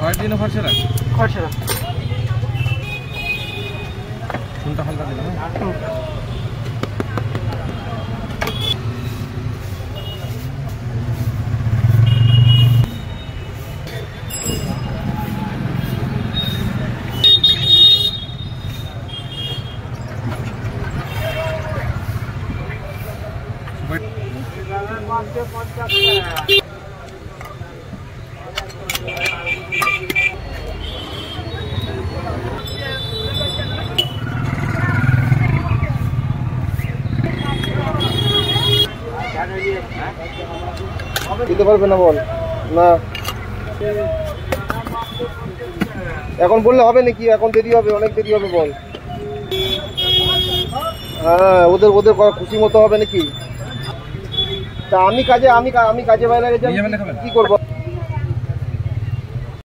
কয়েকদিনও খরচা খরচা কোনটা হালকা দিলাম দিতে পারবে না বল না এখন বললে হবে নাকি এখন দেরি হবে অনেক দেরি হবে বল হ্যাঁ ওদের ওদের খুশি মতো হবে নাকি তা আমি কাজে বাইরে গেছি কি করবো